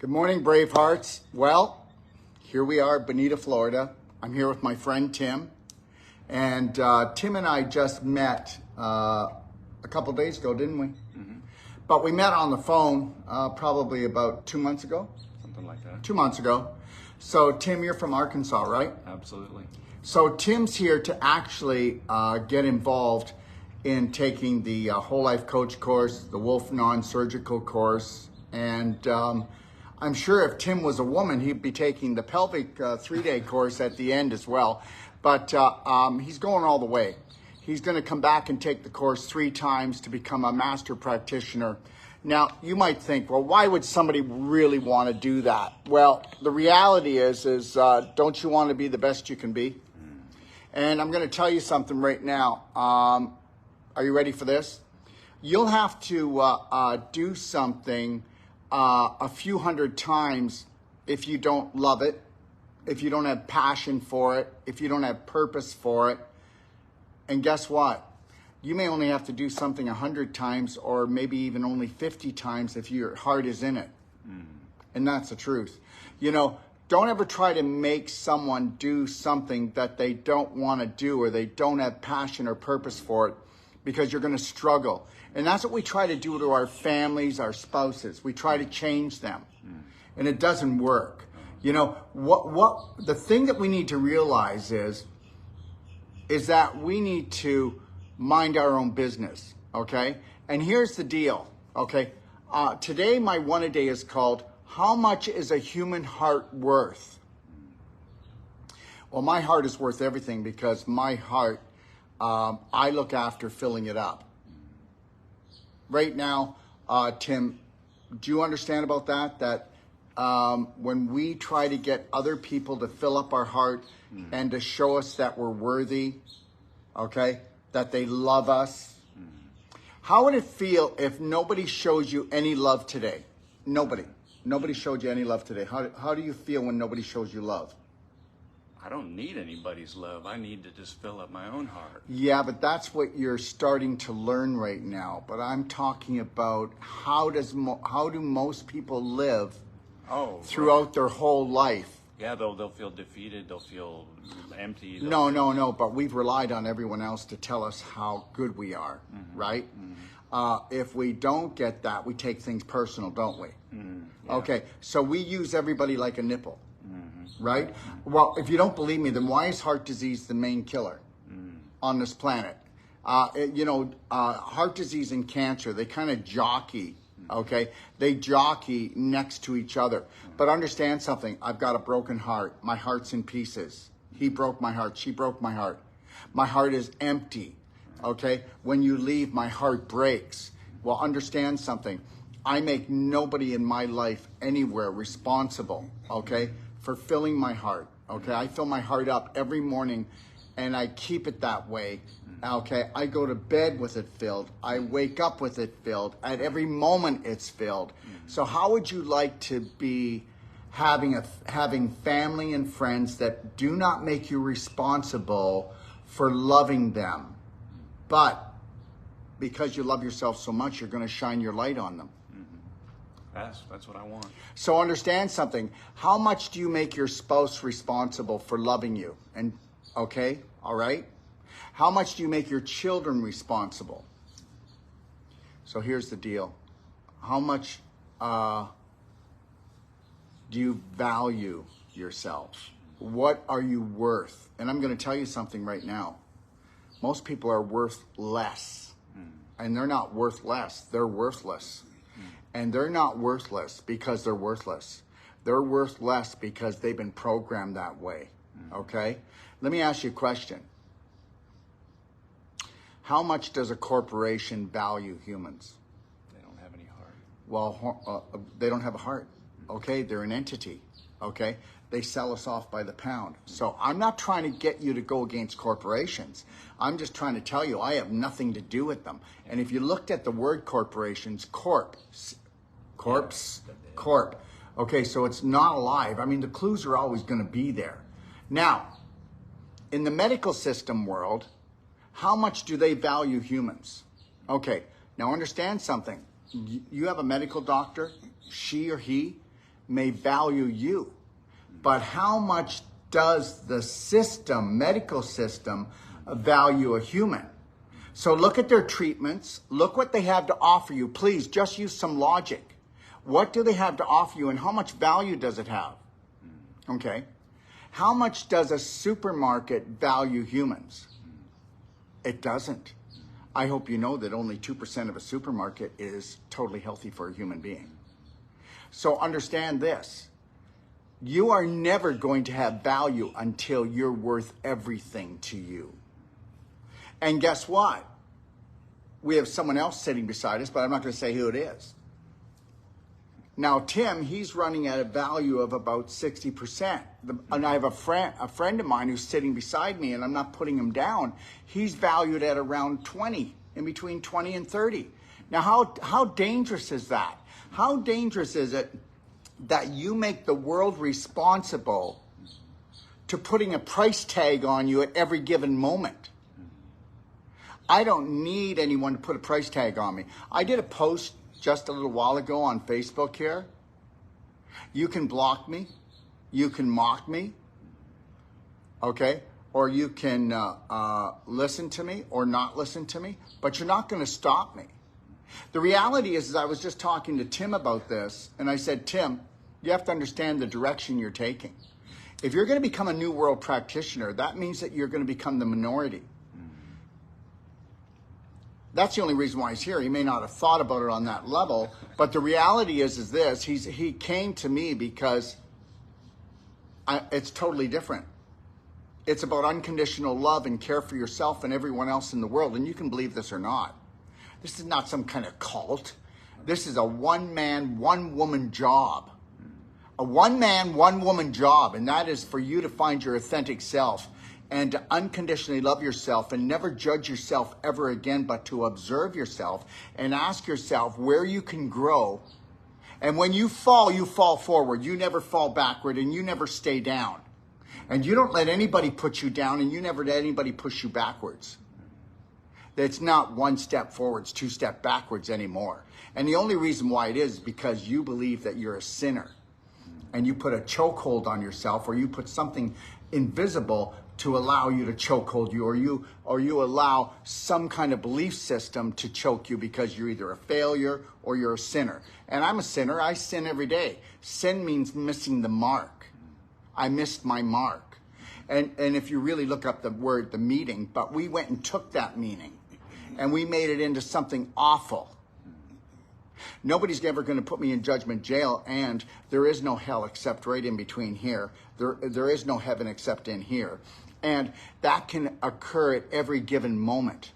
Good morning, Bravehearts. Well, here we are, Bonita, Florida. I'm here with my friend Tim. And Tim and I just met a couple days ago, didn't we? Mm-hmm. But we met on the phone probably about 2 months ago. Something like that. 2 months ago. So, Tim, you're from Arkansas, right? Absolutely. So, Tim's here to actually get involved in taking the Whole Life Coach course, the Wolf Non-Surgical course, and I'm sure if Tim was a woman, he'd be taking the pelvic 3-day course at the end as well. But he's going all the way. He's going to come back and take the course 3 times to become a master practitioner. Now, you might think, well, why would somebody really want to do that? Well, the reality is don't you want to be the best you can be? And I'm going to tell you something right now. Are you ready for this? You'll have to do something a few hundred times if you don't love it, if you don't have passion for it, if you don't have purpose for it. And guess what? You may only have to do something 100 times or maybe even only 50 times if your heart is in it. And that's the truth. You know, don't ever try to make someone do something that they don't want to do or they don't have passion or purpose for it, because you're going to struggle. And that's what we try to do to our families, our spouses. We try to change them. And it doesn't work. You know, what the thing that we need to realize is that we need to mind our own business, okay? And here's the deal, okay? Today, my one-a-day is called, How Much is a Human Heart Worth? Well, my heart is worth everything, because my heart, I look after filling it up. Right now, Tim, do you understand about that? That when we try to get other people to fill up our heart and to show us that we're worthy, okay, that they love us, how would it feel if nobody shows you any love today? Nobody showed you any love today. How do you feel when nobody shows you love? I don't need anybody's love. I need to just fill up my own heart. Yeah, but that's what you're starting to learn right now. But I'm talking about how do most people live throughout their whole life? Yeah, they'll feel defeated. They'll feel empty. No. But we've relied on everyone else to tell us how good we are, right? If we don't get that, we take things personal, don't we? Yeah. Okay, so we use everybody like a nipple. Right? Well, if you don't believe me, then why is heart disease the main killer on this planet? Heart disease and cancer, they kind of jockey, okay? They jockey next to each other. But understand something. I've got a broken heart. My heart's in pieces. He broke my heart. She broke my heart. My heart is empty, okay? When you leave, my heart breaks. Well, understand something. I make nobody in my life anywhere responsible, okay, for filling my heart, okay? I fill my heart up every morning, and I keep it that way, okay? I go to bed with it filled. I wake up with it filled. At every moment, it's filled. So how would you like to be having family and friends that do not make you responsible for loving them, but because you love yourself so much, you're going to shine your light on them? That's what I want. So understand something. How much do you make your spouse responsible for loving you? And okay, all right? How much do you make your children responsible? So here's the deal. How much do you value yourself? What are you worth? And I'm going to tell you something right now. Most people are worth less. And they're not worth less. They're worthless. And they're not worthless because they're worthless. They're worth less because they've been programmed that way, okay? Let me ask you a question. How much does a corporation value humans? They don't have any heart. Well, they don't have a heart, okay? They're an entity, okay? They sell us off by the pound. So I'm not trying to get you to go against corporations. I'm just trying to tell you I have nothing to do with them. And if you looked at the word corporations, corp. Okay, so it's not alive. I mean, the clues are always going to be there. Now, in the medical system world, how much do they value humans? Okay, now understand something. You have a medical doctor, she or he, may value you, but how much does the system, medical system, value a human? So look at their treatments, look what they have to offer you. Please just use some logic. What do they have to offer you and how much value does it have? Okay. How much does a supermarket value humans? It doesn't. I hope you know that only 2% of a supermarket is totally healthy for a human being. So understand this. You are never going to have value until you're worth everything to you. And guess what? We have someone else sitting beside us, but I'm not going to say who it is. Now, Tim, he's running at a value of about 60%. And I have a friend of mine who's sitting beside me, and I'm not putting him down. He's valued at around 20, in between 20 and 30. Now, how dangerous is that? How dangerous is it that you make the world responsible to putting a price tag on you at every given moment? I don't need anyone to put a price tag on me. I did a post just a little while ago on Facebook here. You can block me, you can mock me, okay? Or you can listen to me or not listen to me, but you're not gonna stop me. The reality is I was just talking to Tim about this, and I said, Tim, you have to understand the direction you're taking. If you're gonna become a new world practitioner, that means that you're gonna become the minority. That's the only reason why he's here. He may not have thought about it on that level, but the reality is this, he came to me because it's totally different. It's about unconditional love and care for yourself and everyone else in the world, and you can believe this or not. This is not some kind of cult. This is a one-man, one-woman job. A one-man, one-woman job, and that is for you to find your authentic self and to unconditionally love yourself and never judge yourself ever again, but to observe yourself and ask yourself where you can grow. And when you fall forward. You never fall backward, and you never stay down. And you don't let anybody put you down, and you never let anybody push you backwards. It's not one step forwards, two step backwards anymore. And the only reason why it is because you believe that you're a sinner and you put a chokehold on yourself, or you put something invisible to allow you to chokehold you, or you allow some kind of belief system to choke you because you're either a failure or you're a sinner. And I'm a sinner. I sin every day. Sin means missing the mark. I missed my mark. And if you really look up the word, the meaning, but we went and took that meaning and we made it into something awful. Nobody's ever going to put me in judgment jail, and there is no hell except right in between here. There is no heaven except in here. And that can occur at every given moment.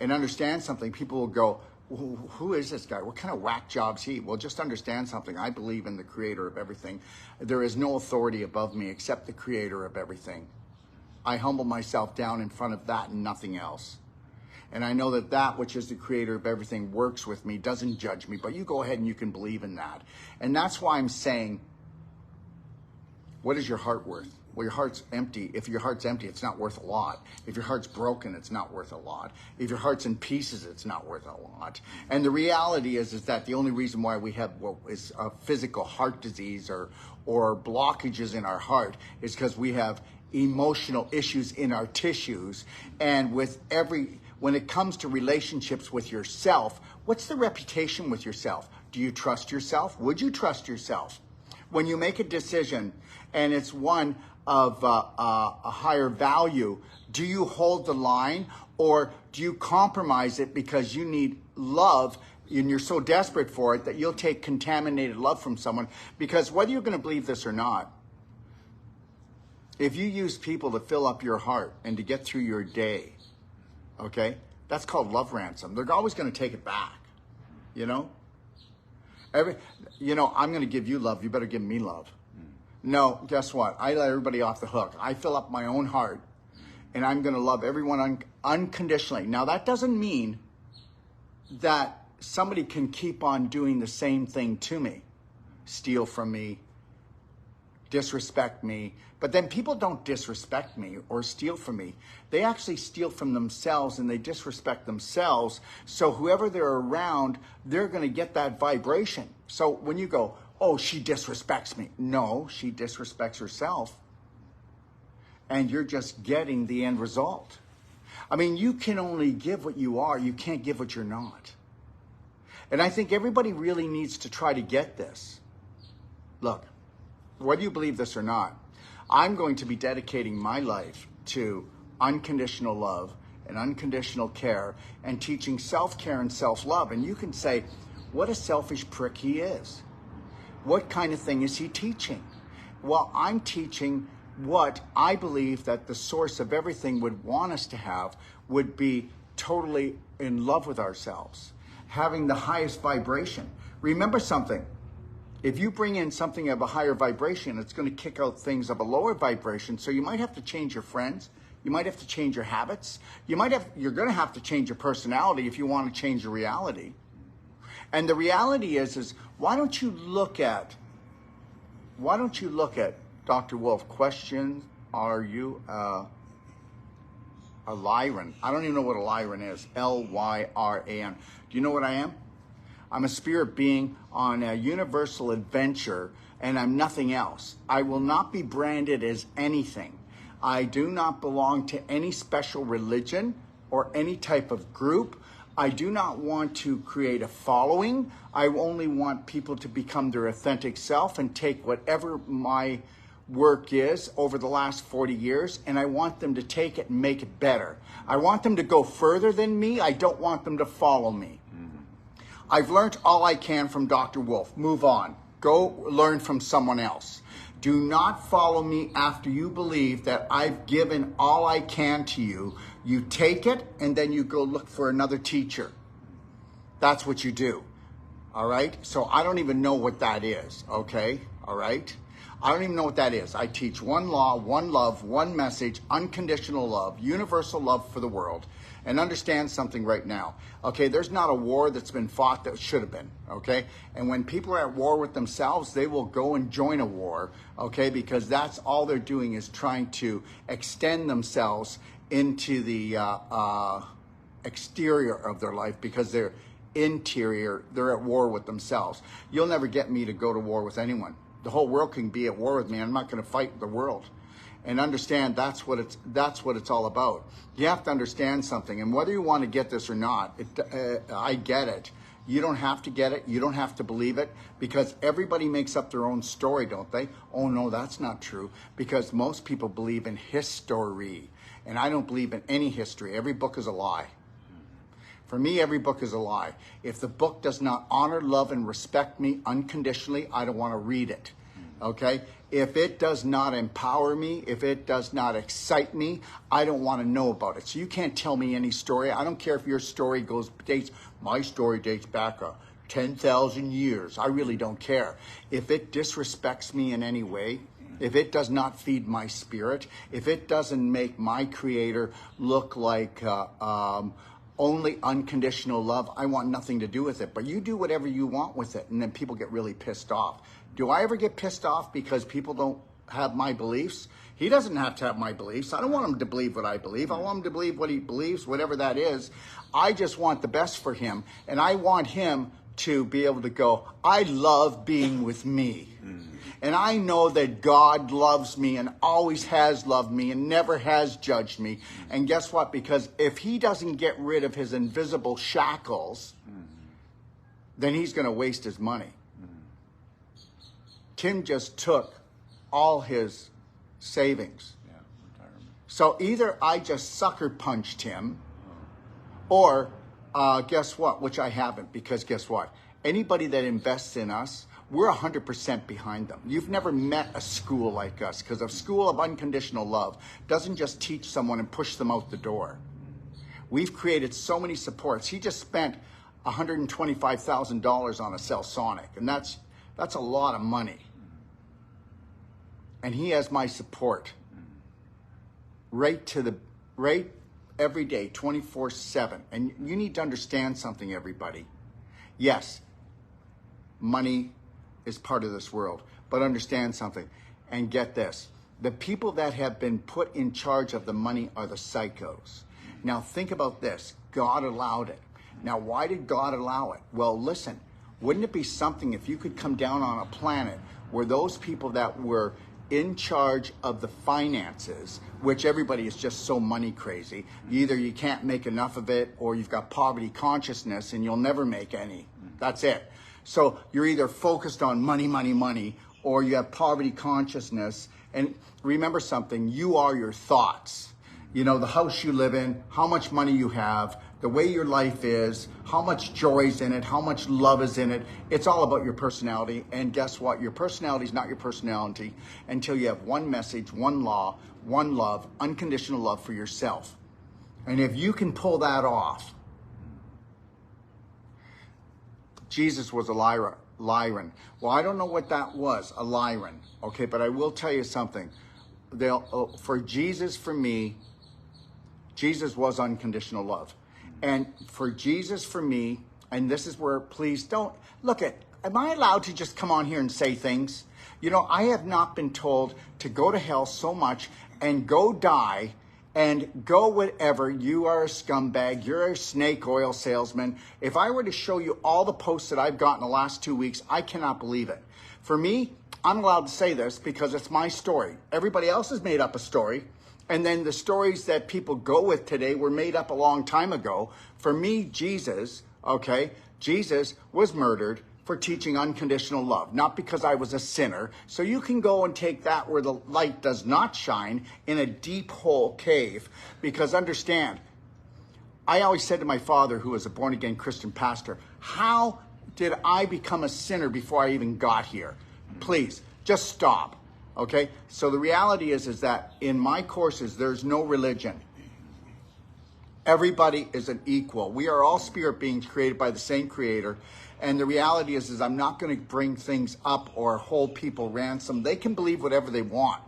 And understand something, people will go, who is this guy? What kind of whack job's he? Well, just understand something. I believe in the creator of everything. There is no authority above me except the creator of everything. I humble myself down in front of that and nothing else. And I know that that which is the creator of everything works with me, doesn't judge me, but you go ahead and you can believe in that. And that's why I'm saying, what is your heart worth? Well, your heart's empty. If your heart's empty, it's not worth a lot. If your heart's broken, it's not worth a lot. If your heart's in pieces, it's not worth a lot. And the reality is that the only reason why we have what is a physical heart disease or blockages in our heart is because we have emotional issues in our tissues. And when it comes to relationships with yourself, what's the reputation with yourself? Do you trust yourself? Would you trust yourself? When you make a decision and it's one of a higher value, do you hold the line, or do you compromise it because you need love and you're so desperate for it that you'll take contaminated love from someone? Because whether you're going to believe this or not, if you use people to fill up your heart and to get through your day, okay, that's called love ransom. They're always going to take it back, you know? I'm going to give you love. You better give me love. No, guess what? I let everybody off the hook. I fill up my own heart, and I'm going to love everyone unconditionally. Now, that doesn't mean that somebody can keep on doing the same thing to me, steal from me, disrespect me. But then people don't disrespect me or steal from me. They actually steal from themselves and they disrespect themselves. So whoever they're around, they're going to get that vibration. So when you go, oh, she disrespects me. No, she disrespects herself. And you're just getting the end result. I mean, you can only give what you are. You can't give what you're not. And I think everybody really needs to try to get this. Look, whether you believe this or not, I'm going to be dedicating my life to unconditional love and unconditional care and teaching self-care and self-love. And you can say, what a selfish prick he is. What kind of thing is he teaching? Well, I'm teaching what I believe that the source of everything would want us to have would be totally in love with ourselves, having the highest vibration. Remember something. If you bring in something of a higher vibration, it's going to kick out things of a lower vibration. So you might have to change your friends. You might have to change your habits. You're going to have to change your personality if you want to change your reality. And the reality is why don't you look at Dr. Wolf, question, are you a Lyran? I don't even know what a Lyran is. Lyran. Do you know what I am? I'm a spirit being on a universal adventure, and I'm nothing else. I will not be branded as anything. I do not belong to any special religion or any type of group. I do not want to create a following. I only want people to become their authentic self and take whatever my work is over the last 40 years, and I want them to take it and make it better. I want them to go further than me. I don't want them to follow me. I've learned all I can from Dr. Wolf. Move on. Go learn from someone else. Do not follow me after you believe that I've given all I can to you. You take it and then you go look for another teacher. That's what you do. All right? So I don't even know what that is. Okay? All right? I don't even know what that is. I teach one law, one love, one message, unconditional love, universal love for the world. And understand something right now. Okay, there's not a war that's been fought that should have been. Okay? And when people are at war with themselves, they will go and join a war. Okay? Because that's all they're doing is trying to extend themselves into the exterior of their life because they're interior. They're at war with themselves. You'll never get me to go to war with anyone. The whole world can be at war with me. I'm not going to fight the world. And understand that's what it's all about. You have to understand something. And whether you want to get this or not, I get it. You don't have to get it. You don't have to believe it because everybody makes up their own story, don't they? Oh, no, that's not true because most people believe in history. And I don't believe in any history. Every book is a lie. For me, every book is a lie. If the book does not honor, love, and respect me unconditionally, I don't want to read it. Okay? If it does not empower me, if it does not excite me, I don't want to know about it. So you can't tell me any story. I don't care if your story my story dates back 10,000 years. I really don't care. If it disrespects me in any way, if it does not feed my spirit, if it doesn't make my creator look like only unconditional love, I want nothing to do with it. But you do whatever you want with it, and then people get really pissed off. Do I ever get pissed off because people don't have my beliefs? He doesn't have to have my beliefs. I don't want him to believe what I believe. I want him to believe what he believes, whatever that is. I just want the best for him, and I want him to be able to go, I love being with me. And I know that God loves me and always has loved me and never has judged me. And guess what? Because if he doesn't get rid of his invisible shackles, then he's going to waste his money. Tim just took all his savings. Yeah, retirement. So either I just sucker punched him or guess what? Which I haven't, because guess what? Anybody that invests in us, we're 100% behind them. You've never met a school like us because a school of unconditional love doesn't just teach someone and push them out the door. We've created so many supports. He just spent $125,000 on a Cellsonic, and that's a lot of money. And he has my support right every day, 24/7. And you need to understand something, everybody. Yes, money is part of this world, but understand something and get this. The people that have been put in charge of the money are the psychos. Now think about this. God allowed it. Now, why did God allow it? Well, listen, Wouldn't it be something if you could come down on a planet where those people that were in charge of the finances, which everybody is just so money crazy, either you can't make enough of it or you've got poverty consciousness and you'll never make any. That's it. So you're either focused on money, money, money, or you have poverty consciousness. And remember something, you are your thoughts. You know, the house you live in, how much money you have, the way your life is, how much joy is in it, how much love is in it. It's all about your personality. And guess what? Your personality is not your personality until you have one message, one law, one love, unconditional love for yourself. And if you can pull that off, Jesus was a Lyran. Well, I don't know what that was, a Lyran. Okay, but I will tell you something. For Jesus, for me, Jesus was unconditional love. And for Jesus, for me, and this is where, please don't, look at, am I allowed to just come on here and say things? You know, I have not been told to go to hell so much and go die and go whatever. You are a scumbag. You're a snake oil salesman. If I were to show you all the posts that I've gotten the last 2 weeks, I cannot believe it. For me, I'm allowed to say this because it's my story. Everybody else has made up a story. And then the stories that people go with today were made up a long time ago. For me, Jesus, okay, Jesus was murdered for teaching unconditional love, not because I was a sinner. So you can go and take that where the light does not shine in a deep hole cave, because understand, I always said to my father, who was a born-again Christian pastor, how did I become a sinner before I even got here? Please, just stop. Okay, so the reality is that in my courses, there's no religion. Everybody is an equal. We are all spirit beings created by the same creator. And the reality is I'm not going to bring things up or hold people ransom. They can believe whatever they want.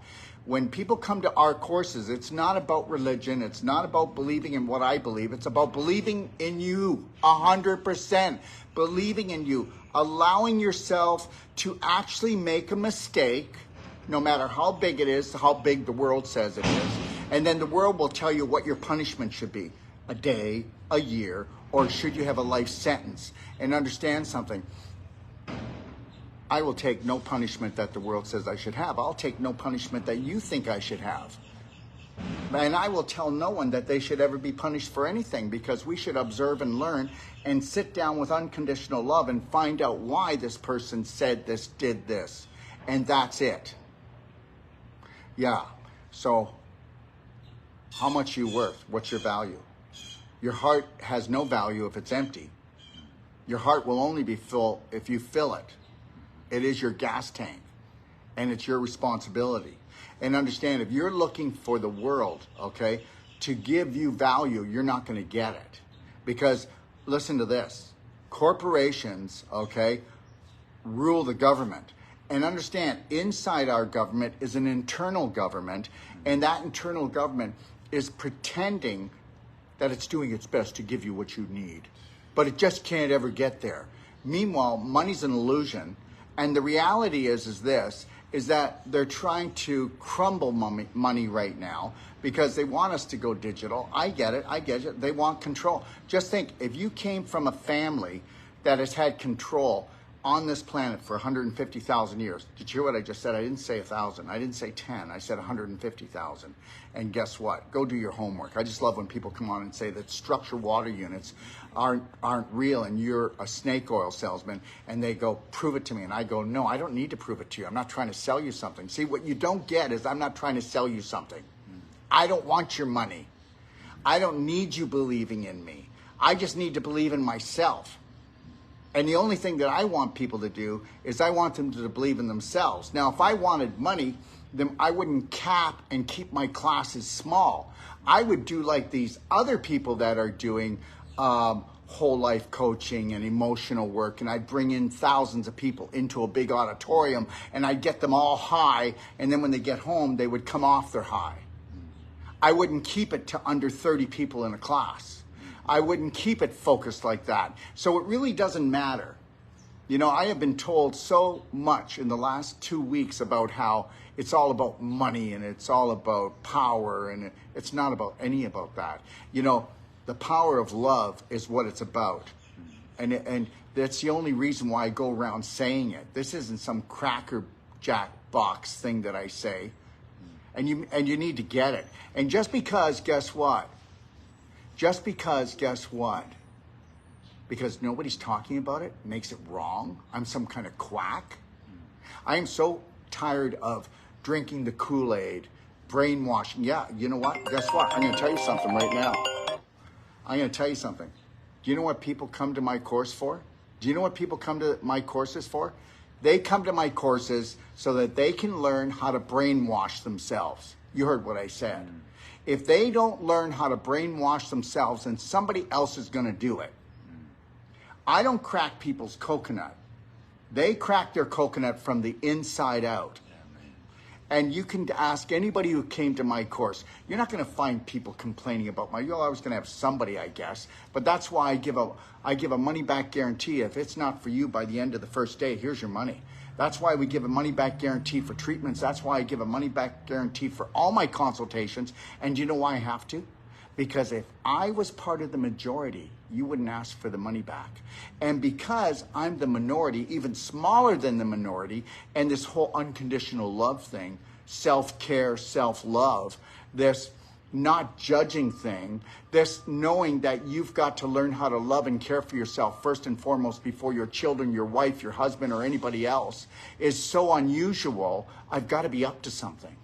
When people come to our courses, it's not about religion. It's not about believing in what I believe. It's about believing in you 100%. Believing in you. Allowing yourself to actually make a mistake, no matter how big it is, how big the world says it is. And then the world will tell you what your punishment should be. A day, a year, or should you have a life sentence? And understand something. I will take no punishment that the world says I should have. I'll take no punishment that you think I should have. And I will tell no one that they should ever be punished for anything, because we should observe and learn and sit down with unconditional love and find out why this person said this, did this. And that's it. Yeah, so how much are you worth? What's your value? Your heart has no value if it's empty. Your heart will only be full if you fill it. It is your gas tank, and it's your responsibility. And understand, if you're looking for the world, okay, to give you value, you're not going to get it. Because, listen to this, corporations, okay, rule the government. And understand, inside our government is an internal government, and that internal government is pretending that it's doing its best to give you what you need. But it just can't ever get there. Meanwhile, money's an illusion, and the reality is that they're trying to crumble money right now because they want us to go digital. I get it. They want control. Just think, if you came from a family that has had control on this planet for 150,000 years. Did you hear what I just said? I didn't say 1,000. I didn't say 10. I said 150,000. And guess what? Go do your homework. I just love when people come on and say that structured water units aren't real and you're a snake oil salesman, and they go, prove it to me. And I go, no, I don't need to prove it to you. I'm not trying to sell you something. See, what you don't get is I'm not trying to sell you something. I don't want your money. I don't need you believing in me. I just need to believe in myself. And the only thing that I want people to do is I want them to believe in themselves. Now, if I wanted money, then I wouldn't cap and keep my classes small. I would do like these other people that are doing whole life coaching and emotional work, and I'd bring in thousands of people into a big auditorium, and I'd get them all high, and then when they get home, they would come off their high. I wouldn't keep it to under 30 people in a class. I wouldn't keep it focused like that. So it really doesn't matter. You know, I have been told so much in the last 2 weeks about how it's all about money and it's all about power, and it's not about any about that. You know, the power of love is what it's about. And That's the only reason why I go around saying it. This isn't some cracker jack box thing that I say. And you need to get it. And just because, guess what? Because nobody's talking about it makes it wrong. I'm some kind of quack. I am so tired of drinking the Kool-Aid, brainwashing. Yeah, you know what? Guess what? I'm going to tell you something right now. I'm going to tell you something. Do you know what people come to my course for? Do you know what people come to my courses for? They come to my courses so that they can learn how to brainwash themselves. You heard what I said. If they don't learn how to brainwash themselves, then somebody else is going to do it. I don't crack people's coconut. They crack their coconut from the inside out. And you can ask anybody who came to my course. You're not going to find people complaining about you're always going to have somebody, I guess. But that's why I give a money-back guarantee. If it's not for you by the end of the first day, here's your money. That's why we give a money-back guarantee for treatments. That's why I give a money-back guarantee for all my consultations. And do you know why I have to? Because if I was part of the majority, you wouldn't ask for the money back. And because I'm the minority, even smaller than the minority, and this whole unconditional love thing, self-care, self-love, this not judging thing, this knowing that you've got to learn how to love and care for yourself first and foremost before your children, your wife, your husband, or anybody else is so unusual. I've got to be up to something.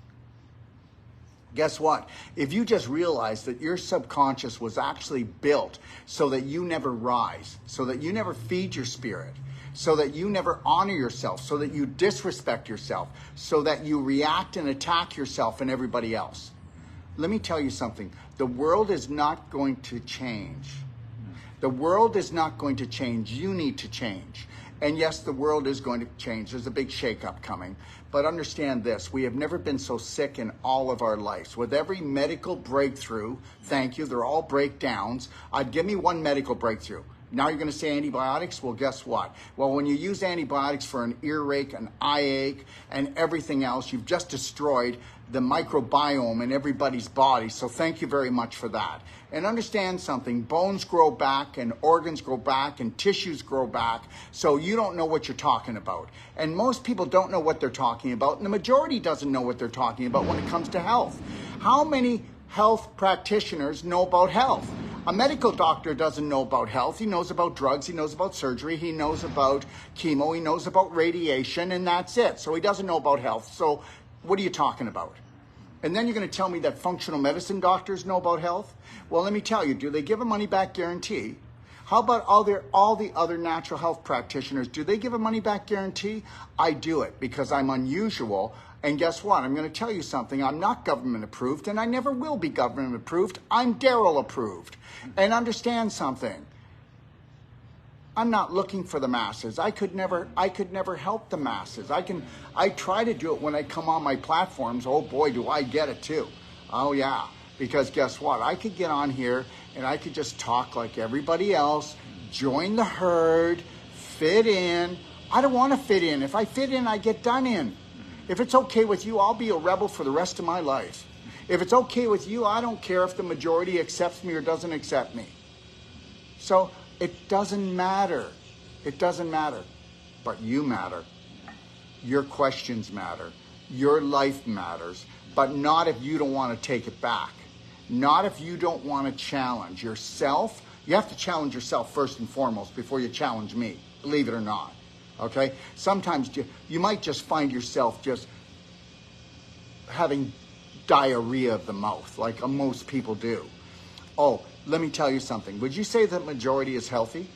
Guess what? If you just realize that your subconscious was actually built so that you never rise, so that you never feed your spirit, so that you never honor yourself, so that you disrespect yourself, so that you react and attack yourself and everybody else. Let me tell you something. The world is not going to change. The world is not going to change. You need to change. And yes, the world is going to change. There's a big shakeup coming. But understand this, we have never been so sick in all of our lives. With every medical breakthrough, thank you, they're all breakdowns. Give me one medical breakthrough. Now you're going to say antibiotics? Well, guess what? Well, when you use antibiotics for an earache, an eye ache, and everything else, you've just destroyed the microbiome in everybody's body. So thank you very much for that. And understand something, bones grow back and organs grow back and tissues grow back. So you don't know what you're talking about. And most people don't know what they're talking about. And the majority doesn't know what they're talking about when it comes to health. How many health practitioners know about health? A medical doctor doesn't know about health. He knows about drugs. He knows about surgery. He knows about chemo. He knows about radiation, and that's it. So he doesn't know about health. So what are you talking about? And then you're going to tell me that functional medicine doctors know about health? Well, let me tell you, do they give a money-back guarantee? How about all the other natural health practitioners? Do they give a money-back guarantee? I do it because I'm unusual. And guess what? I'm going to tell you something. I'm not government approved, and I never will be government approved. I'm Daryl approved. And understand something. I'm not looking for the masses. I could never help the masses. I try to do it when I come on my platforms. Oh boy, do I get it too. Oh yeah. Because guess what? I could get on here and I could just talk like everybody else, join the herd, fit in. I don't want to fit in. If I fit in, I get done in. If it's okay with you, I'll be a rebel for the rest of my life. If it's okay with you, I don't care if the majority accepts me or doesn't accept me. So it doesn't matter. It doesn't matter. But you matter. Your questions matter. Your life matters. But not if you don't want to take it back. Not if you don't want to challenge yourself. You have to challenge yourself first and foremost before you challenge me. Believe it or not. Okay? Sometimes you might just find yourself just having diarrhea of the mouth, like most people do. Oh, let me tell you something. Would you say the majority is healthy?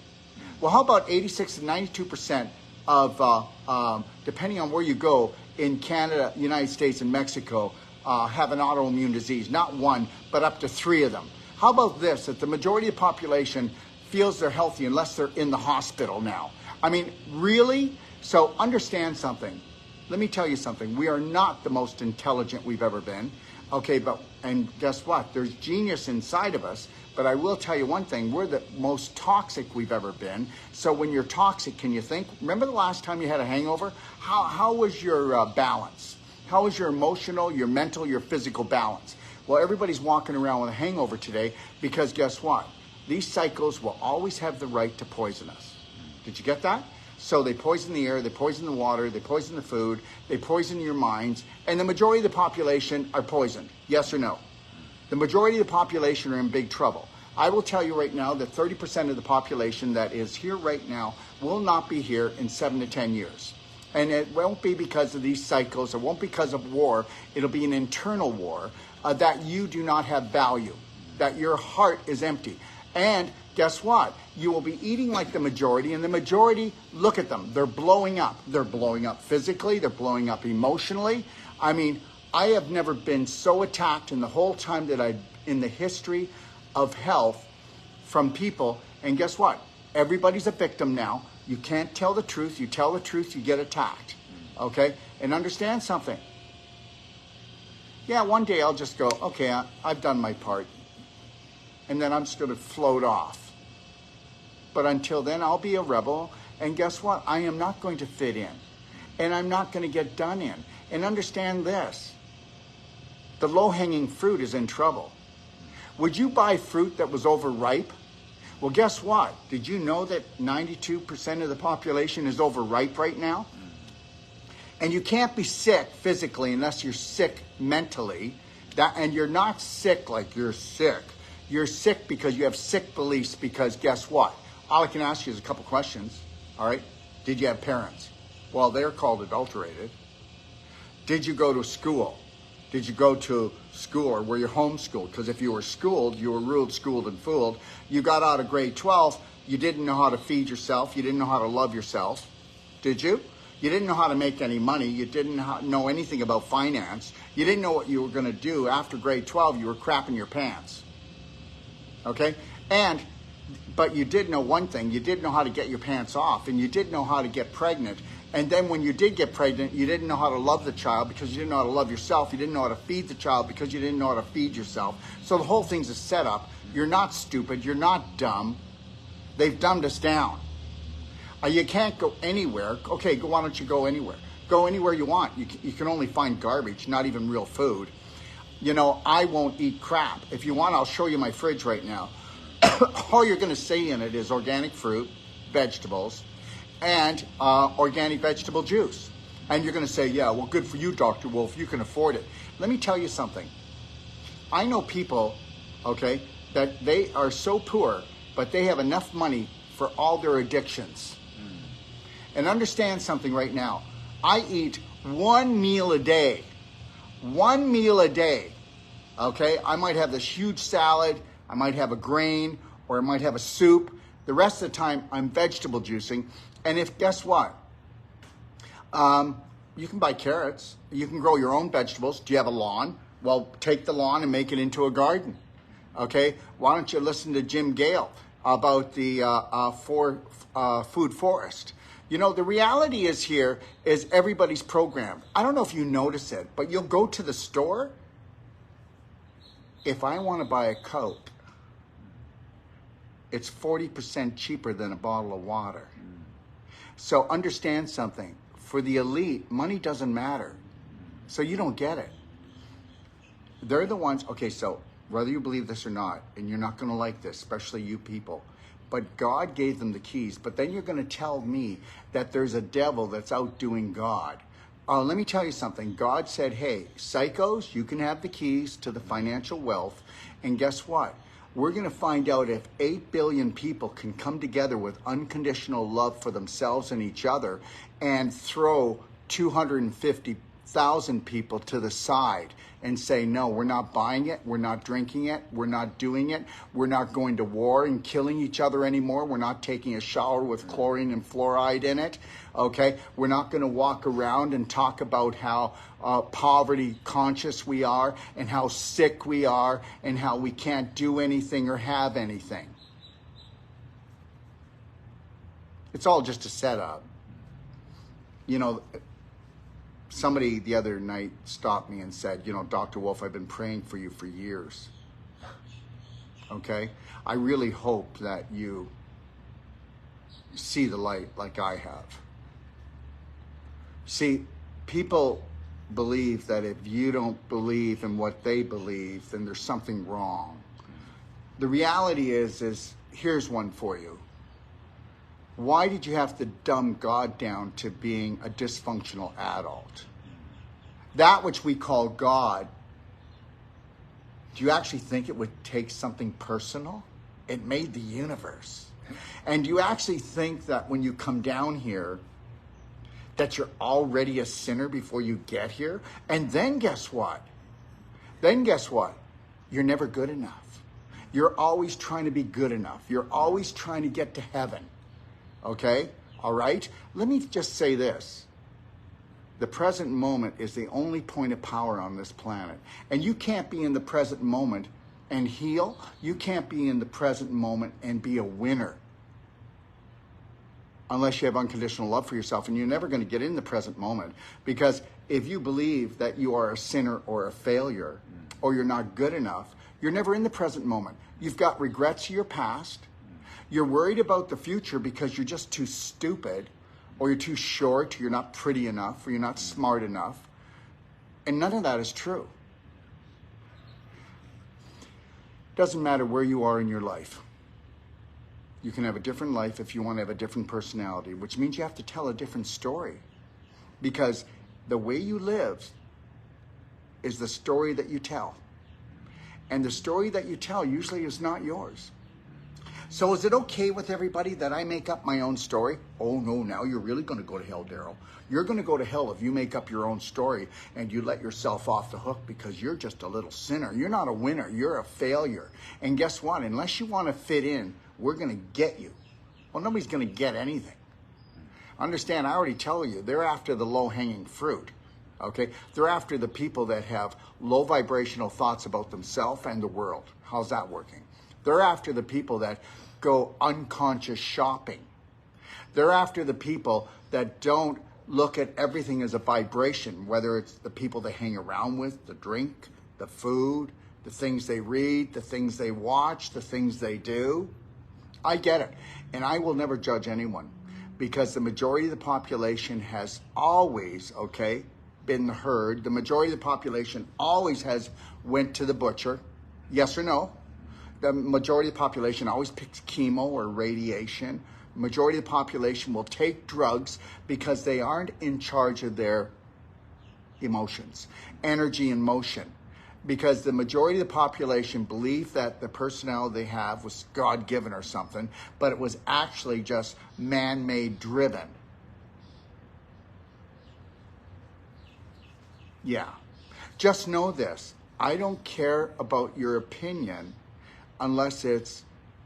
Well, how about 86 to 92% of, depending on where you go, in Canada, United States, and Mexico, have an autoimmune disease. Not one, but up to 3 of them. How about this, that the majority of the population feels they're healthy unless they're in the hospital now? I mean, really? So understand something. Let me tell you something. We are not the most intelligent we've ever been. Okay, and guess what? There's genius inside of us. But I will tell you one thing. We're the most toxic we've ever been. So when you're toxic, can you think? Remember the last time you had a hangover? How was your balance? How was your emotional, your mental, your physical balance? Well, everybody's walking around with a hangover today because guess what? These cycles will always have the right to poison us. Did you get that? So they poison the air, they poison the water, they poison the food, they poison your minds, and the majority of the population are poisoned. Yes or no? The majority of the population are in big trouble. I will tell you right now that 30% of the population that is here right now will not be here in 7 to 10 years. And it won't be because of these cycles, it won't be because of war, it'll be an internal war, that you do not have value, that your heart is empty. And guess what? You will be eating like the majority, and the majority, look at them, they're blowing up. They're blowing up physically, they're blowing up emotionally. I mean, I have never been so attacked in the whole time that in the history of health from people, and guess what? Everybody's a victim now. You can't tell the truth. You tell the truth, you get attacked. Okay? And understand something. Yeah, one day I'll just go, okay, I've done my part. And then I'm just going to float off. But until then, I'll be a rebel. And guess what? I am not going to fit in. And I'm not going to get done in. And understand this. The low-hanging fruit is in trouble. Would you buy fruit that was overripe? Well, guess what? Did you know that 92% of the population is overripe right now? And you can't be sick physically unless you're sick mentally. And you're not sick like you're sick. You're sick because you have sick beliefs, because guess what? All I can ask you is a couple questions, all right? Did you have parents? Well, they're called adulterated. Did you go to school? Did you go to school, or were you homeschooled? Because if you were schooled, you were ruled, schooled, and fooled. You got out of grade 12, you didn't know how to feed yourself. You didn't know how to love yourself. Did you? You didn't know how to make any money. You didn't know anything about finance. You didn't know what you were going to do. After grade 12, you were crapping your pants. Okay? But you did know one thing. You did know how to get your pants off, and you did know how to get pregnant. And then when you did get pregnant, you didn't know how to love the child because you didn't know how to love yourself. You didn't know how to feed the child because you didn't know how to feed yourself. So the whole thing's a setup. You're not stupid. You're not dumb. They've dumbed us down. You can't go anywhere. Okay, why don't you go anywhere? Go anywhere you want. You can only find garbage, not even real food. You know, I won't eat crap. If you want, I'll show you my fridge right now. All you're going to see in it is organic fruit, vegetables, and organic vegetable juice. And you're going to say, yeah, well, good for you, Dr. Wolf. You can afford it. Let me tell you something. I know people, okay, that they are so poor, but they have enough money for all their addictions. And understand something right now. I eat one meal a day. One meal a day. Okay? I might have this huge salad. I might have a grain, or I might have a soup. The rest of the time, I'm vegetable juicing. And guess what? You can buy carrots. You can grow your own vegetables. Do you have a lawn? Well, take the lawn and make it into a garden. Okay? Why don't you listen to Jim Gale about the food forest? You know, the reality is here is everybody's programmed. I don't know if you notice it, but you'll go to the store. If I want to buy a Coke, it's 40% cheaper than a bottle of water. So understand something. For the elite, money doesn't matter. So you don't get it. They're the ones, okay, so whether you believe this or not, and you're not going to like this, especially you people, but God gave them the keys. But then you're going to tell me that there's a devil that's outdoing God. Let me tell you something. God said, hey, psychos, you can have the keys to the financial wealth. And guess what? We're going to find out if 8 billion people can come together with unconditional love for themselves and each other and throw 250,000 people to the side and say, no, we're not buying it, we're not drinking it, we're not doing it, we're not going to war and killing each other anymore, we're not taking a shower with chlorine and fluoride in it, okay? We're not going to walk around and talk about how poverty conscious we are and how sick we are and how we can't do anything or have anything. It's all just a setup. You know, somebody the other night stopped me and said, you know, Dr. Wolf, I've been praying for you for years. Okay? I really hope that you see the light like I have. See, people believe that if you don't believe in what they believe, then there's something wrong. The reality is here's one for you. Why did you have to dumb God down to being a dysfunctional adult? That which we call God, do you actually think it would take something personal? It made the universe. And do you actually think that when you come down here, that you're already a sinner before you get here? And then guess what? You're never good enough. You're always trying to be good enough. You're always trying to get to heaven. Okay? All right? Let me just say this. The present moment is the only point of power on this planet. And you can't be in the present moment and heal. You can't be in the present moment and be a winner unless you have unconditional love for yourself. And you're never going to get in the present moment, because if you believe that you are a sinner or a failure or you're not good enough, you're never in the present moment. You've got regrets of your past. You're worried about the future because you're just too stupid, or you're too short, or you're not pretty enough, or you're not smart enough. And none of that is true. Doesn't matter where you are in your life. You can have a different life if you want to have a different personality, which means you have to tell a different story. Because the way you live is the story that you tell. And the story that you tell usually is not yours. So is it okay with everybody that I make up my own story? Oh no, now you're really going to go to hell, Daryl. You're going to go to hell if you make up your own story and you let yourself off the hook because you're just a little sinner. You're not a winner. You're a failure. And guess what? Unless you want to fit in, we're going to get you. Well, nobody's going to get anything. Understand, I already tell you, they're after the low-hanging fruit. Okay? They're after the people that have low vibrational thoughts about themselves and the world. How's that working? They're after the people that go unconscious shopping. They're after the people that don't look at everything as a vibration, whether it's the people they hang around with, the drink, the food, the things they read, the things they watch, the things they do. I get it. And I will never judge anyone, because the majority of the population has always, been the herd. The majority of the population always has went to the butcher. Yes or no? The majority of the population always picks chemo or radiation. The majority of the population will take drugs because they aren't in charge of their emotions, energy and motion. Because the majority of the population believe that the personality they have was God-given or something, but it was actually just man-made driven. Yeah. Just know this. I don't care about your opinion unless it's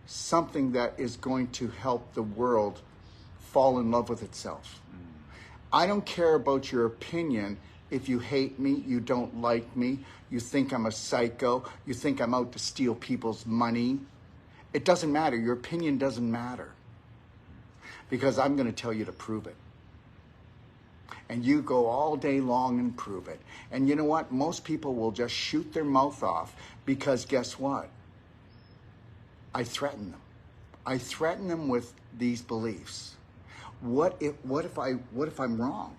something that is going to help the world fall in love with itself. I don't care about your opinion if you hate me, you don't like me, you think I'm a psycho, you think I'm out to steal people's money. It doesn't matter. Your opinion doesn't matter, because I'm going to tell you to prove it. And you go all day long and prove it. And you know what? Most people will just shoot their mouth off because guess what? I threaten them. I threaten them with these beliefs. What if I'm wrong?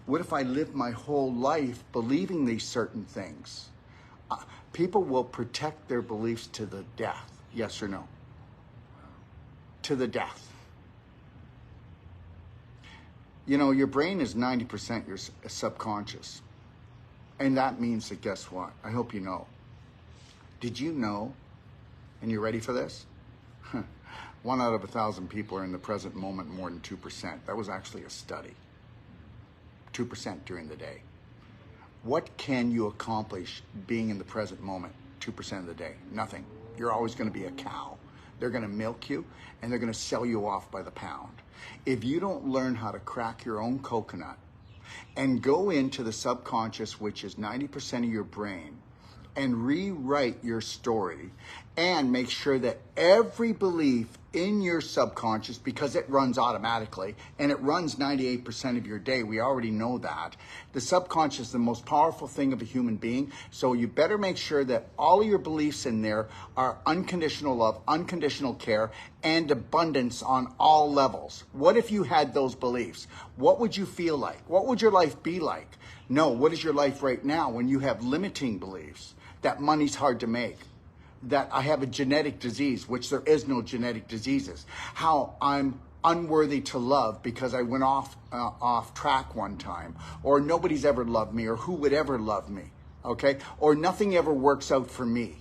What if I live my whole life believing these certain things? People will protect their beliefs to the death. Yes or no? To the death. You know, your brain is 90% your subconscious. And that means that, guess what? I hope you know. Did you know, and you ready for this? 1 out of 1,000 people are in the present moment more than 2%. That was actually a study. 2% during the day. What can you accomplish being in the present moment 2% of the day? Nothing. You're always going to be a cow. They're going to milk you, and they're going to sell you off by the pound. If you don't learn how to crack your own coconut and go into the subconscious, which is 90% of your brain, and rewrite your story and make sure that every belief in your subconscious, because it runs automatically and it runs 98% of your day, we already know that. The subconscious is the most powerful thing of a human being, so you better make sure that all of your beliefs in there are unconditional love, unconditional care, and abundance on all levels. What if you had those beliefs? What would you feel like? What would your life be like? No, what is your life right now when you have limiting beliefs? That money's hard to make, that I have a genetic disease, which there is no genetic diseases, how I'm unworthy to love because I went off track one time, or nobody's ever loved me, or who would ever love me, okay? Or nothing ever works out for me.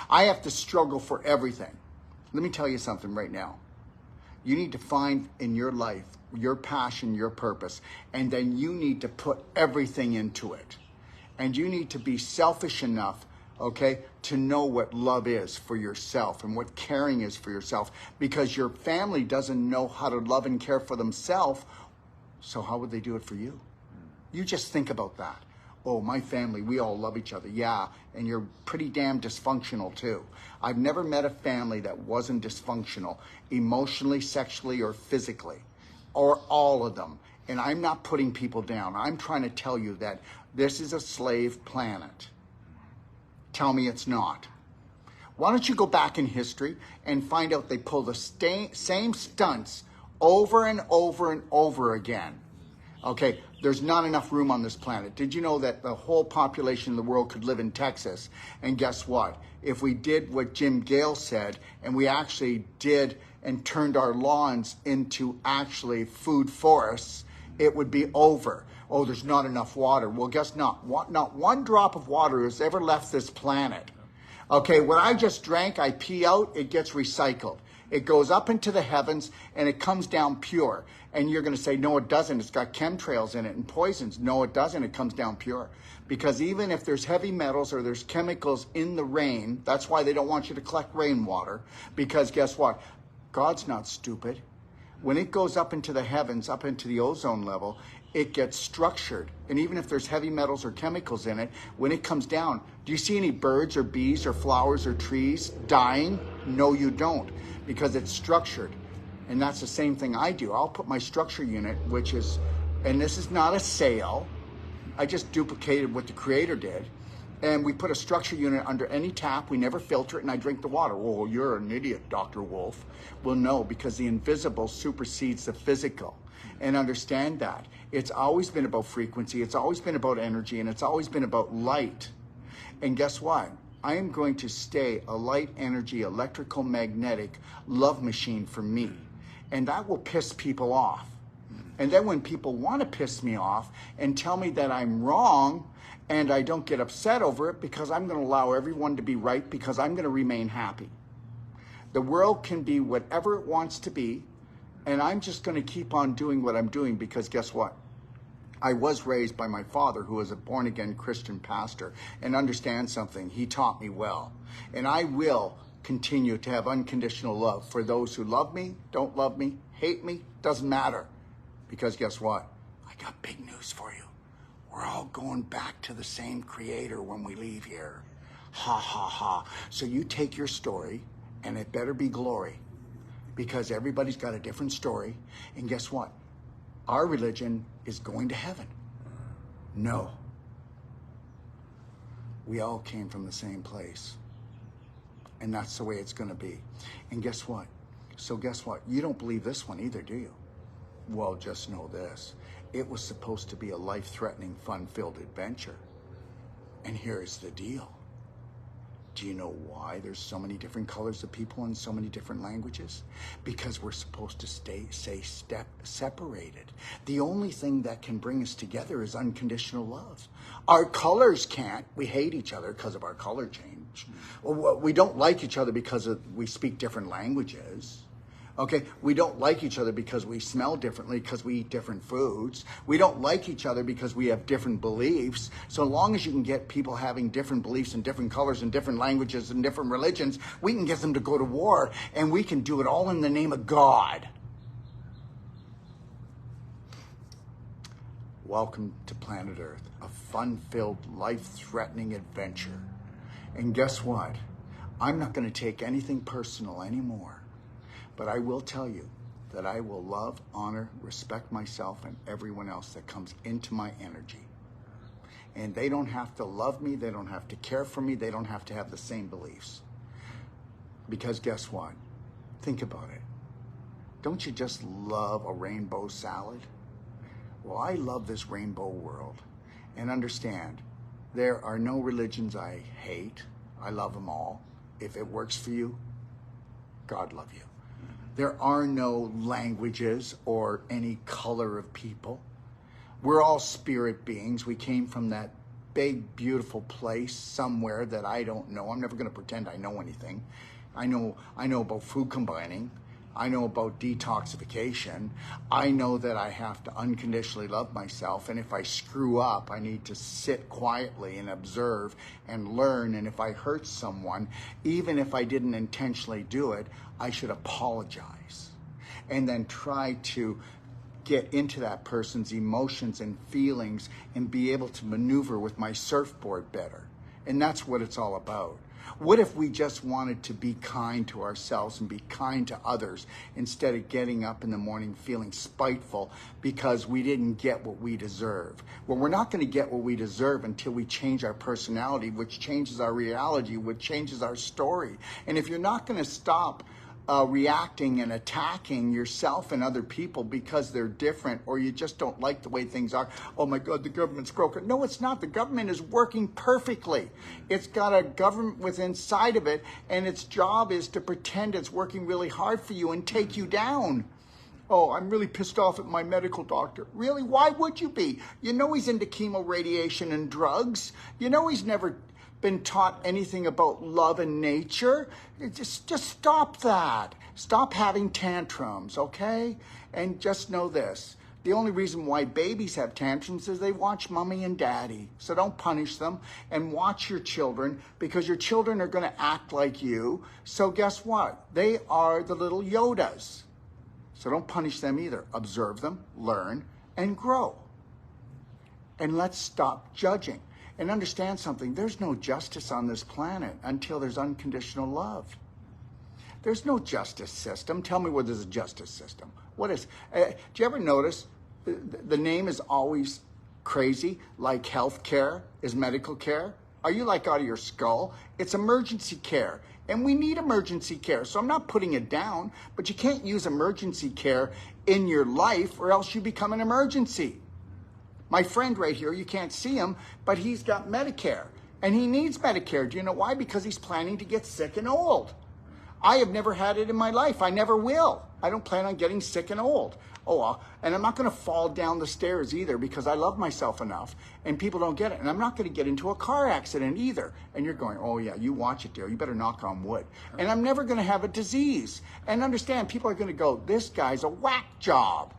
I have to struggle for everything. Let me tell you something right now. You need to find in your life your passion, your purpose, and then you need to put everything into it. And you need to be selfish enough, okay, to know what love is for yourself and what caring is for yourself, because your family doesn't know how to love and care for themselves. So how would they do it for you? You just think about that. Oh, my family, we all love each other. Yeah, and you're pretty damn dysfunctional too. I've never met a family that wasn't dysfunctional, emotionally, sexually, or physically, or all of them. And I'm not putting people down. I'm trying to tell you that this is a slave planet. Tell me it's not. Why don't you go back in history and find out they pull the same stunts over and over and over again. Okay, there's not enough room on this planet. Did you know that the whole population of the world could live in Texas? And guess what? If we did what Jim Gale said, and we actually did and turned our lawns into actually food forests, it would be over. Oh, there's not enough water. Well, guess not. Not one drop of water has ever left this planet. Okay, what I just drank, I pee out, it gets recycled. It goes up into the heavens and it comes down pure. And you're going to say, no, it doesn't. It's got chemtrails in it and poisons. No, it doesn't. It comes down pure. Because even if there's heavy metals or there's chemicals in the rain, that's why they don't want you to collect rainwater. Because guess what? God's not stupid. When it goes up into the heavens, up into the ozone level, it gets structured. And even if there's heavy metals or chemicals in it, when it comes down, do you see any birds or bees or flowers or trees dying? No, you don't, because it's structured. And that's the same thing I do. I'll put my structure unit, which is, and this is not a sale, I just duplicated what the creator did. And we put a structure unit under any tap. We never filter it, and I drink the water. Oh, you're an idiot, Dr. Wolf. Well, no, because the invisible supersedes the physical. And understand that. It's always been about frequency. It's always been about energy, and it's always been about light. And guess what? I am going to stay a light energy, electrical, magnetic love machine for me. And that will piss people off. And then when people want to piss me off and tell me that I'm wrong, and I don't get upset over it, because I'm going to allow everyone to be right, because I'm going to remain happy. The world can be whatever it wants to be, and I'm just going to keep on doing what I'm doing, because guess what? I was raised by my father, who was a born-again Christian pastor, and understand something. He taught me well. And I will continue to have unconditional love for those who love me, don't love me, hate me, doesn't matter. Because guess what? I got big news for you. We're all going back to the same creator when we leave here. Ha, ha, ha. So you take your story, and it better be glory, because everybody's got a different story. And guess what? Our religion is going to heaven. No. We all came from the same place. And that's the way it's going to be. And guess what? So guess what? You don't believe this one either, do you? Well, just know this. It was supposed to be a life-threatening, fun-filled adventure. And here's the deal. Do you know why there's so many different colors of people in so many different languages? Because we're supposed to stay separated. The only thing that can bring us together is unconditional love. Our colors can't. We hate each other because of our color change. We don't like each other because we speak different languages. Okay, we don't like each other because we smell differently, because we eat different foods. We don't like each other because we have different beliefs. So long as you can get people having different beliefs and different colors and different languages and different religions, we can get them to go to war, and we can do it all in the name of God. Welcome to planet Earth, a fun-filled, life-threatening adventure. And guess what? I'm not going to take anything personal anymore. But I will tell you that I will love, honor, respect myself and everyone else that comes into my energy. And they don't have to love me. They don't have to care for me. They don't have to have the same beliefs. Because guess what? Think about it. Don't you just love a rainbow salad? Well, I love this rainbow world. And understand, there are no religions I hate. I love them all. If it works for you, God love you. There are no languages or any color of people. We're all spirit beings. We came from that big, beautiful place somewhere that I don't know. I'm never going to pretend I know anything. I know about food combining. I know about detoxification. I know that I have to unconditionally love myself. And if I screw up, I need to sit quietly and observe and learn. And if I hurt someone, even if I didn't intentionally do it, I should apologize. And then try to get into that person's emotions and feelings and be able to maneuver with my surfboard better. And that's what it's all about. What if we just wanted to be kind to ourselves and be kind to others instead of getting up in the morning feeling spiteful because we didn't get what we deserve? Well, we're not going to get what we deserve until we change our personality, which changes our reality, which changes our story. And if you're not going to stop reacting and attacking yourself and other people because they're different, or you just don't like the way things are. Oh my God, the government's broken. No, it's not. The government is working perfectly. It's got a government within inside of it, and its job is to pretend it's working really hard for you and take you down. Oh, I'm really pissed off at my medical doctor. Really? Why would you be? You know he's into chemo, radiation, and drugs. You know he's never been taught anything about love and nature. Just stop that. Stop having tantrums, okay? And just know this. The only reason why babies have tantrums is they watch mommy and daddy. So don't punish them, and watch your children, because your children are going to act like you. So guess what? They are the little Yodas. So don't punish them either. Observe them, learn, and grow. And let's stop judging. And understand something, there's no justice on this planet until there's unconditional love. There's no justice system. Tell me where there's a justice system. What is, do you ever notice the name is always crazy, like health care is medical care? Are you like out of your skull? It's emergency care. And we need emergency care. So I'm not putting it down, but you can't use emergency care in your life or else you become an emergency. My friend right here, you can't see him, but he's got Medicare, and he needs Medicare. Do you know why? Because he's planning to get sick and old. I have never had it in my life. I never will. I don't plan on getting sick and old. And I'm not going to fall down the stairs either, because I love myself enough, and people don't get it. And I'm not going to get into a car accident either. And you're going, oh yeah, you watch it, dear. You better knock on wood. And I'm never going to have a disease. And understand, people are going to go, this guy's a whack job.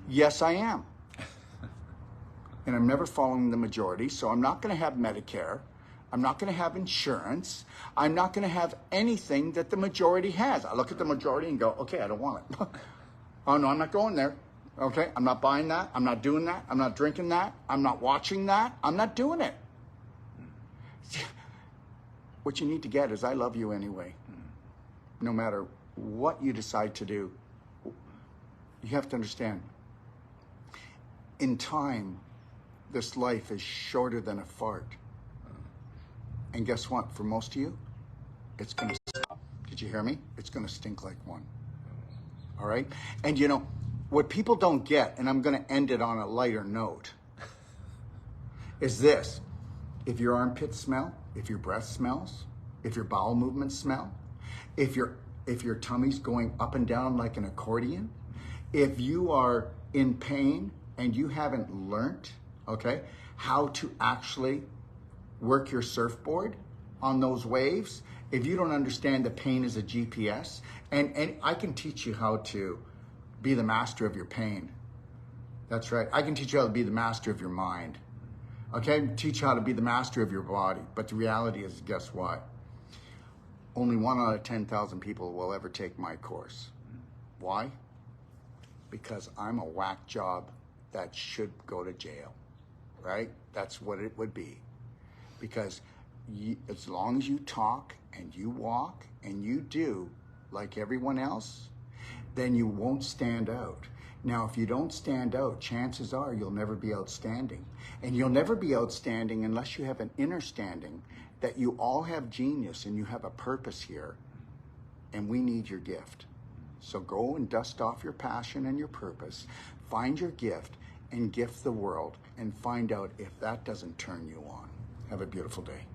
Yes, I am. And I'm never following the majority, so I'm not going to have Medicare. I'm not going to have insurance. I'm not going to have anything that the majority has. I look at the majority and go, okay, I don't want it. Oh, no, I'm not going there. Okay, I'm not buying that. I'm not doing that. I'm not drinking that. I'm not watching that. I'm not doing it. What you need to get is I love you anyway. No matter what you decide to do, you have to understand, in time, this life is shorter than a fart. And guess what? For most of you, it's going to stink. Did you hear me? It's going to stink like one. All right? And you know, what people don't get, and I'm going to end it on a lighter note, is this. If your armpits smell, if your breath smells, if your bowel movements smell, if your tummy's going up and down like an accordion, if you are in pain and you haven't learned, okay, how to actually work your surfboard on those waves, if you don't understand the pain is a GPS, and I can teach you how to be the master of your pain. That's right. I can teach you how to be the master of your mind. Okay, I can teach you how to be the master of your body. But the reality is, guess what? Only 1 out of 10,000 people will ever take my course. Why? Because I'm a whack job that should go to jail. Right? That's what it would be. Because as long as you talk and you walk and you do like everyone else, then you won't stand out. Now, if you don't stand out, chances are you'll never be outstanding. And you'll never be outstanding unless you have an inner standing that you all have genius and you have a purpose here, and we need your gift. So go and dust off your passion and your purpose, find your gift, and gift the world, and find out if that doesn't turn you on. Have a beautiful day.